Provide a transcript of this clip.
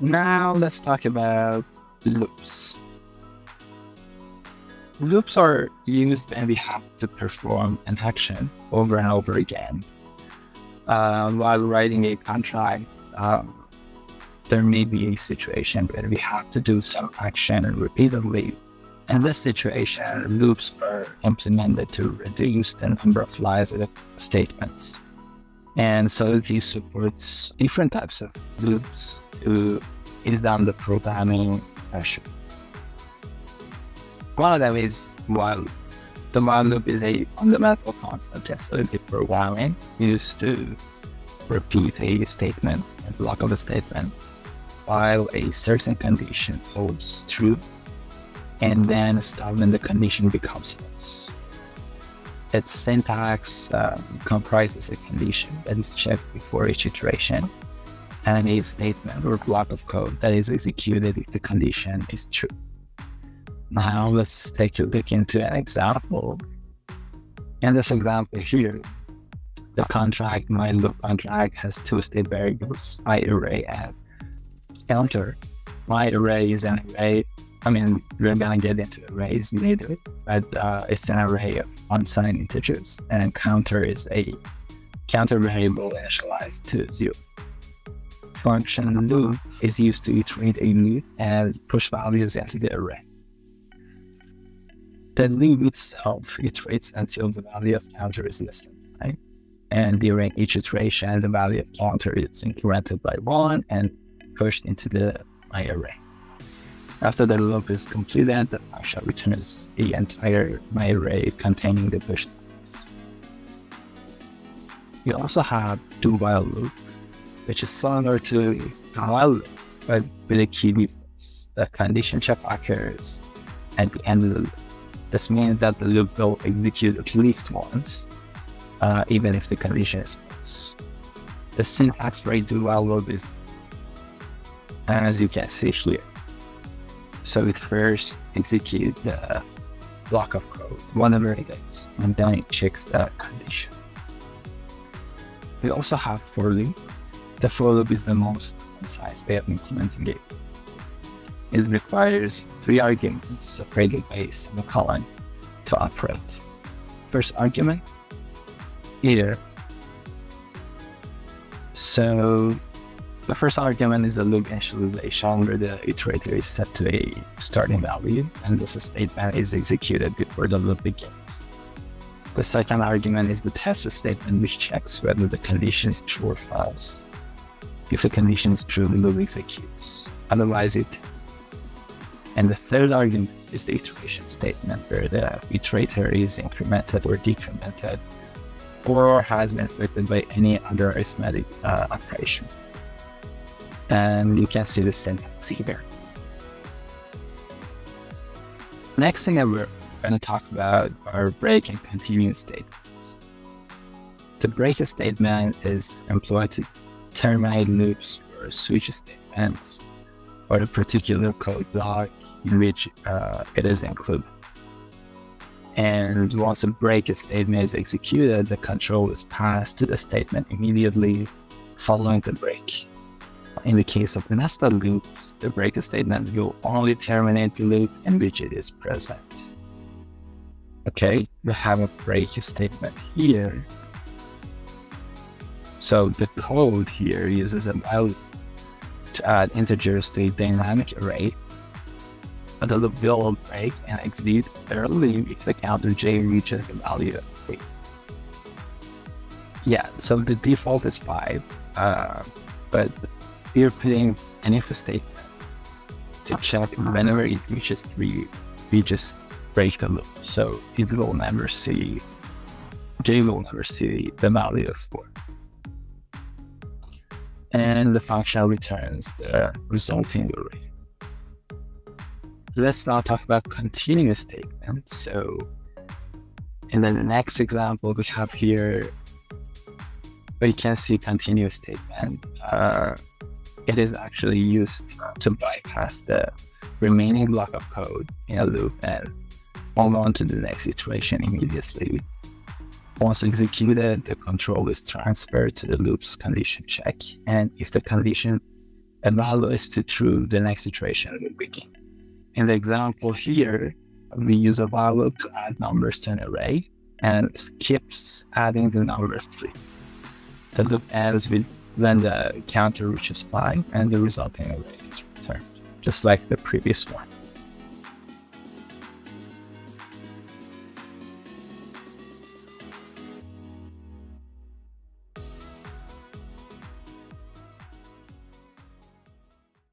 Now let's talk about loops. Loops are used when we have to perform an action over and over again. While writing a contract, there may be a situation where we have to do some action repeatedly. In this situation, loops are implemented to reduce the number of lines of statements. And Solidity supports different types of loops to ease down the programming pressure. One of them is while loop. The while loop is a fundamental concept in Solidity programming used to repeat a statement, a block of a statement, while a certain condition holds true, and then stop when the condition becomes false. Its syntax comprises a condition that is checked before each iteration, and a statement or block of code that is executed if the condition is true. Now let's take a look into an example. In this example here, the contract, my loop contract, has two state variables, my array and counter. My array is an array. We're gonna get into arrays later, but it's an array of unsigned integers, and counter is a counter variable initialized to 0. Function loop is used to iterate a loop and push values into the array. The loop itself iterates until the value of counter is less than 5, and during each iteration, the value of counter is incremented by 1 and pushed into my array. After the loop is completed, the function returns the entire my array containing the pushed values. We also have do while loop, which is similar to while loop, but with a key difference. The condition check occurs at the end of the loop. This means that the loop will execute at least once, even if the condition is false. The syntax for a do while loop is, as you can see here. So it first executes the block of code, whatever it is, and then it checks the condition. We also have for loop. The for loop is the most concise way of implementing it. It requires 3 arguments separated by a semicolon to operate. First argument, here. So the first argument is a loop initialization, where the iterator is set to a starting value, and this statement is executed before the loop begins. The second argument is the test statement, which checks whether the condition is true or false. If the condition is true, the loop executes. Otherwise, it fails. And the third argument is the iteration statement, where the iterator is incremented or decremented, or has been affected by any other arithmetic operation. And you can see the syntax here. Next thing that we're going to talk about are break and continue statements. The break statement is employed to terminate loops or switch statements or a particular code block in which it is included. And once a break statement is executed, the control is passed to the statement immediately following the break. In the case of nested loops, the break statement will only terminate the loop in which it is present. Okay, we have a break statement here. So the code here uses a while loop to add integers to a dynamic array. But the loop will break and exit early if the counter j reaches the value of 3. Yeah, so the default is 5, but we're putting an if statement to check whenever it reaches 3, we just break the loop. So it will never see, j will never see the value of 4. And the function returns the resulting array. Let's now talk about continuous statements. So in the next example we have here, we can see continuous statement. It is actually used to bypass the remaining block of code in a loop and move on to the next iteration immediately. Once executed, the control is transferred to the loop's condition check, and if the condition a value is to true, the next iteration will begin. In the example here, we use a while loop to add numbers to an array and skips adding the number 3. The loop ends with when the counter reaches 5 and the resulting array is returned, just like the previous one.